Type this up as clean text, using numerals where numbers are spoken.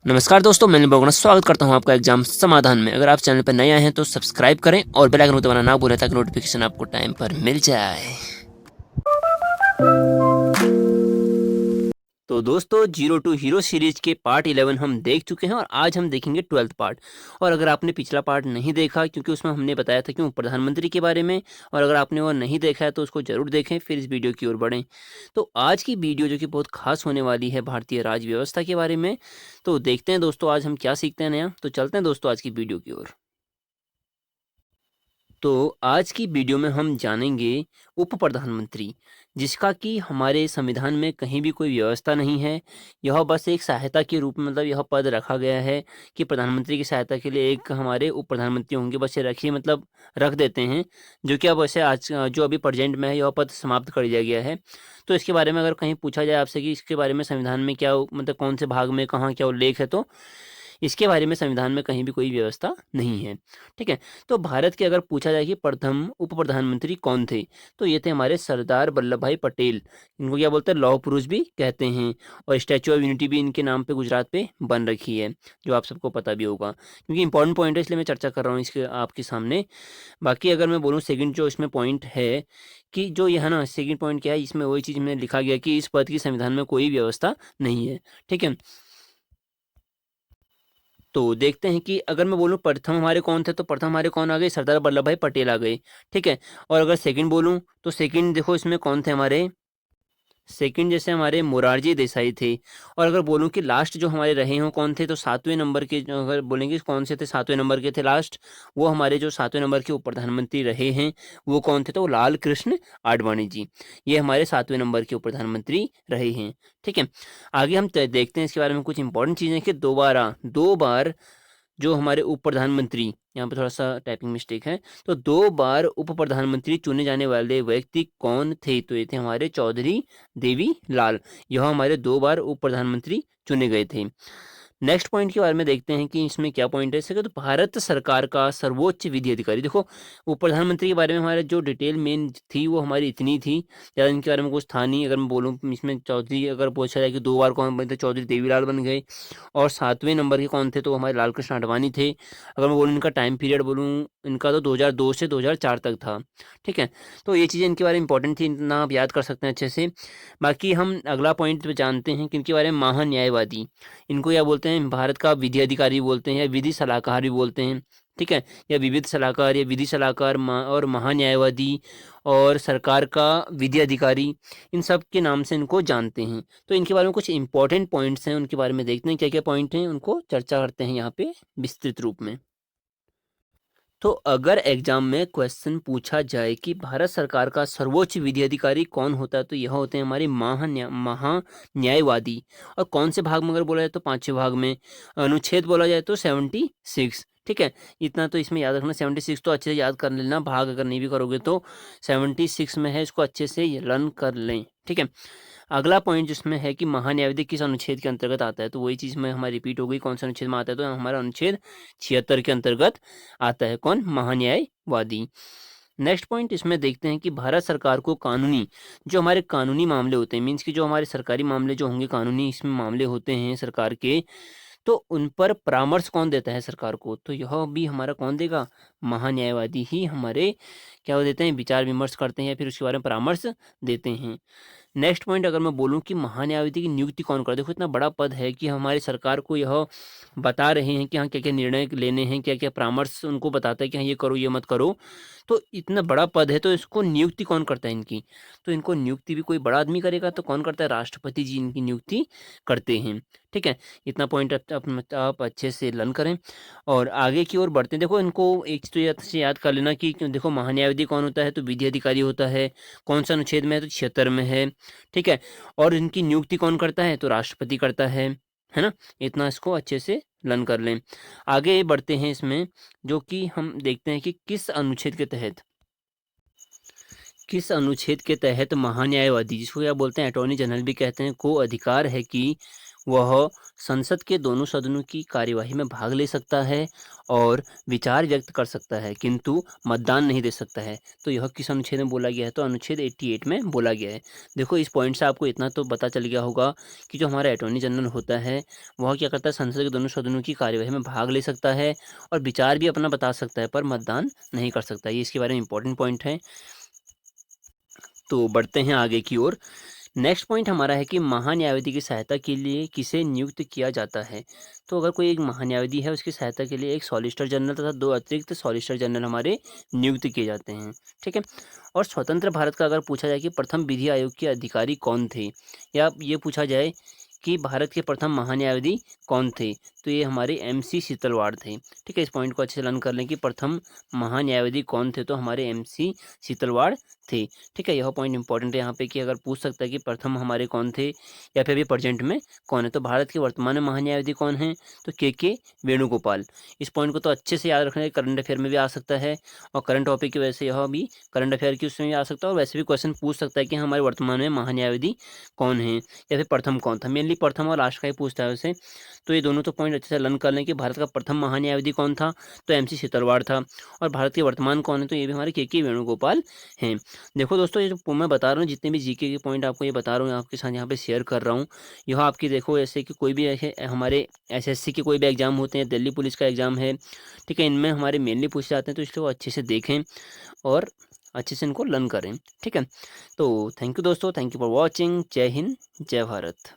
नमस्कार दोस्तों, मैं निम्र स्वागत करता हूं आपका एग्जाम समाधान में। अगर आप चैनल पर नए आए हैं तो सब्सक्राइब करें और बेल आइकन को दबाना ना भूलें ताकि नोटिफिकेशन आपको टाइम पर मिल जाए। तो दोस्तों, जीरो टू हीरो सीरीज के पार्ट 11 हम देख चुके हैं और आज हम देखेंगे 12th पार्ट। और अगर आपने पिछला पार्ट नहीं देखा, क्योंकि उसमें हमने बताया था क्यों प्रधानमंत्री के बारे में, और अगर आपने वो नहीं देखा है तो उसको जरूर देखें, फिर इस वीडियो की ओर बढ़ें। तो आज की वीडियो जो कि बहुत खास होने वाली है भारतीय राज व्यवस्था के बारे में। तो देखते हैं दोस्तों आज हम क्या सीखते हैं नया। तो चलते हैं दोस्तों आज की वीडियो की ओर। तो आज की वीडियो में हम जानेंगे उप प्रधानमंत्री, जिसका कि हमारे संविधान में कहीं भी कोई व्यवस्था नहीं है। यह बस एक सहायता के रूप में, मतलब यह पद रखा गया है कि प्रधानमंत्री की सहायता के लिए एक हमारे उप प्रधानमंत्री होंगे, बस ये रखिए, मतलब रख देते हैं। जो कि अब वैसे आज जो अभी प्रेजेंट में है यह पद समाप्त कर दिया गया है। तो इसके बारे में अगर कहीं पूछा जाए आपसे कि इसके बारे में संविधान में क्या, मतलब कौन से भाग में कहाँ क्या उल्लेख है, तो इसके बारे में संविधान में कहीं भी कोई व्यवस्था नहीं है। ठीक है। तो भारत के अगर पूछा जाए कि प्रथम उप प्रधानमंत्री कौन थे, तो ये थे हमारे सरदार वल्लभ भाई पटेल। इनको क्या बोलते हैं, लौह पुरुष भी कहते हैं। और स्टैचू ऑफ यूनिटी भी इनके नाम पे गुजरात पे बन रखी है, जो आप सबको पता भी होगा, क्योंकि इंपॉर्टेंट पॉइंट है इसलिए मैं चर्चा कर रहा हूँ इसके आपके सामने। बाकी अगर मैं बोलूँ सेकंड जो इसमें पॉइंट है, कि जो यह है ना, सेकंड पॉइंट क्या है, इसमें वही चीज़ में लिखा गया कि इस पद की संविधान में कोई व्यवस्था नहीं है। ठीक है। तो देखते हैं कि अगर मैं बोलूँ प्रथम हमारे कौन थे, तो प्रथम हमारे कौन आ गए, सरदार वल्लभ भाई पटेल आ गए। ठीक है। और अगर सेकंड बोलूँ तो सेकंड देखो इसमें कौन थे हमारे, सेकंड जैसे हमारे मोरारजी देसाई थे। और अगर बोलूँ कि लास्ट जो हमारे रहे हों कौन थे, तो सातवें नंबर के, जो अगर बोलेंगे कौन से थे, सातवें नंबर के थे लास्ट, वो हमारे जो सातवें नंबर के उप प्रधानमंत्री रहे हैं, वो कौन थे, तो वो लाल कृष्ण आडवाणी जी। ये हमारे सातवें नंबर के उप प्रधानमंत्री रहे हैं। ठीक है। आगे हम देखते हैं इसके बारे में कुछ इंपॉर्टेंट चीज़ें कि दोबारा दो बार जो हमारे उप प्रधानमंत्री, यहाँ पे थोड़ा सा टाइपिंग मिस्टेक है, तो दो बार उप प्रधानमंत्री चुने जाने वाले व्यक्ति कौन थे, तो ये थे हमारे चौधरी देवी लाल। यह हमारे दो बार उप प्रधानमंत्री चुने गए थे। नेक्स्ट पॉइंट के बारे में देखते हैं कि इसमें क्या पॉइंट है इसका, तो भारत सरकार का सर्वोच्च विधि अधिकारी। देखो, उप प्रधानमंत्री के बारे में हमारे जो डिटेल मेन थी वो हमारी इतनी थी, ज़्यादा इनके बारे में कुछ था नहीं। अगर मैं बोलूँ इसमें चौधरी, अगर पूछा जाए कि दो बार कौन बने, तो चौधरी देवीलाल बन गए। और सातवें नंबर के कौन थे, तो हमारे लाल कृष्ण आडवाणी थे। अगर मैं बोलूँ इनका टाइम पीरियड बोलूँ, इनका तो 2002 से 2004 तक था। ठीक है। तो ये चीज़ें इनके बारे में इंपॉर्टेंट थी, इतना आप याद कर सकते हैं अच्छे से। बाकी हम अगला पॉइंट पे जानते हैं कि इनके बारे में महान्यायवादी, इनको क्या बोलते हैं, भारत का विधि अधिकारी बोलते हैं या विधि सलाहकार भी बोलते हैं। ठीक है। या विविध सलाहकार या विधि सलाहकार और महान्यायवादी और सरकार का विधि अधिकारी, इन सब के नाम से इनको जानते हैं। तो इनके बारे में कुछ इंपॉर्टेंट पॉइंट्स हैं, उनके बारे में देखते हैं क्या क्या पॉइंट हैं, उनको चर्चा करते हैं यहाँ पे विस्तृत रूप में। तो अगर एग्जाम में क्वेश्चन पूछा जाए कि भारत सरकार का सर्वोच्च विधि अधिकारी कौन होता है, तो यह होते हैं हमारे महान्यायवादी। और कौन से भाग में अगर बोला जाए तो पांचवें भाग में, अनुच्छेद बोला जाए तो 76। ठीक है। इतना तो इसमें याद रखना, 76 तो अच्छे से याद कर लेना, भाग अगर नहीं भी करोगे तो 76 में है, इसको अच्छे से लर्न कर लें। ठीक है। अगला पॉइंट जिसमें है कि महान्यायवादी किस अनुच्छेद के अंतर्गत आता है, तो वही चीज़ में हमारी रिपीट हो गई, कौन सा अनुच्छेद में आता है, तो हमारा अनुच्छेद 76 के अंतर्गत आता है कौन, महान्यायवादी। नेक्स्ट पॉइंट इसमें देखते हैं कि भारत सरकार को कानूनी, जो हमारे कानूनी मामले होते हैं, मीन्स कि जो हमारे सरकारी मामले जो होंगे, कानूनी इसमें मामले होते हैं सरकार के, तो उन पर परामर्श कौन देता है सरकार को, तो यह भी हमारा कौन देगा, महान्यायवादी ही हमारे क्या वो देते हैं, विचार विमर्श करते हैं या फिर उसके बारे में परामर्श देते हैं। नेक्स्ट पॉइंट अगर मैं बोलूँ कि महान्यायवादी की नियुक्ति कौन करे, देखो इतना बड़ा पद है कि हमारी सरकार को यह बता रहे हैं कि हाँ क्या क्या निर्णय लेने हैं, क्या क्या परामर्श उनको बताता है कि हाँ ये करो ये मत करो। तो इतना बड़ा पद है, तो इसको नियुक्ति कौन करता है इनकी, तो इनको नियुक्ति भी कोई बड़ा आदमी करेगा, तो कौन करता है, राष्ट्रपति जी इनकी नियुक्ति करते हैं। ठीक है। इतना पॉइंट आप अच्छे से लर्न करें और आगे की ओर बढ़ते हैं। देखो इनको एक चीज़ तो ये अच्छे से याद कर लेना कि देखो महान्यायवादी कौन होता है, तो विधि अधिकारी होता है। कौन सा अनुच्छेद में है, तो 76 में है। ठीक है। और इनकी नियुक्ति कौन करता है, तो राष्ट्रपति करता है ना। इतना इसको अच्छे से लर्न कर लें। आगे बढ़ते हैं इसमें, जो कि हम देखते हैं कि किस अनुच्छेद के तहत महान्यायवादी, जिसको क्या बोलते हैं अटॉर्नी जनरल भी कहते हैं, को अधिकार है कि वह संसद के दोनों सदनों की कार्यवाही में भाग ले सकता है और विचार व्यक्त कर सकता है, किंतु मतदान नहीं दे सकता है। तो यह किस अनुच्छेद में बोला गया है? तो अनुच्छेद 88 में बोला गया है। देखो इस पॉइंट से आपको इतना तो पता चल गया होगा कि जो हमारा अटॉर्नी जनरल होता है वह क्या करता है, संसद के दोनों सदनों की कार्यवाही में भाग ले सकता है और विचार भी अपना बता सकता है, पर मतदान नहीं कर सकता। ये इसके बारे में इंपॉर्टेंट पॉइंट है। तो बढ़ते हैं आगे की ओर। नेक्स्ट पॉइंट हमारा है कि महान्यायवादी की सहायता के लिए किसे नियुक्त किया जाता है? तो अगर कोई एक महान्यायवादी है, उसकी सहायता के लिए एक सॉलिसिटर जनरल तथा 2 अतिरिक्त सॉलिसिटर जनरल हमारे नियुक्त किए जाते हैं, ठीक है? और स्वतंत्र भारत का अगर पूछा जाए कि प्रथम विधि आयोग के अधिकारी कौन थे? या ये पूछा जाए कि भारत के प्रथम महान्यायवादी कौन थे? तो ये हमारे एमसी सीतलवाड़ थे, ठीक है? इस पॉइंट को अच्छे से लर्न कर लें कि प्रथम महान्यायवादी कौन थे? तो हमारे एमसी सीतलवाड़ थे, ठीक है? यह पॉइंट इंपॉर्टेंट है यहाँ पे कि अगर पूछ सकता है कि प्रथम हमारे कौन थे या फिर अभी प्रेजेंट में कौन है, तो भारत के वर्तमान में महान्यायवादी कौन है? तो के वेणुगोपाल। इस पॉइंट को तो अच्छे से याद रखना है, करंट अफेयर में भी आ सकता है और करंट टॉपिक की वजह से यह भी करंट अफेयर की उसमें भी आ सकता है, और वैसे भी क्वेश्चन पूछ सकता है कि हमारे वर्तमान में महान्यायवादी कौन है या फिर प्रथम कौन था। मेनली प्रथम और लास्ट का ही पूछता है वैसे। तो ये दोनों तो पॉइंट अच्छे से लर्न कर लें कि भारत का प्रथम महान्यायवादी कौन था? तो एमसी सीतलवाड़ था। और भारत के वर्तमान कौन है? तो ये भी हमारे के वेणुगोपाल हैं। देखो दोस्तों, ये जो मैं बता रहा हूँ, जितने भी जीके के पॉइंट आपको ये बता रहा हूँ, आपके साथ यहाँ पे शेयर कर रहा हूँ, यह आपकी देखो ऐसे कि कोई भी ऐसे हमारे एसएससी के कोई भी एग्जाम होते हैं, दिल्ली पुलिस का एग्जाम है, ठीक है, इनमें हमारे मेनली पूछे जाते हैं, तो इसलिए वो अच्छे से देखें और अच्छे से इनको लर्न करें, ठीक है? तो थैंक यू दोस्तों, थैंक यू फॉर वॉचिंग। जय हिंद, जय भारत।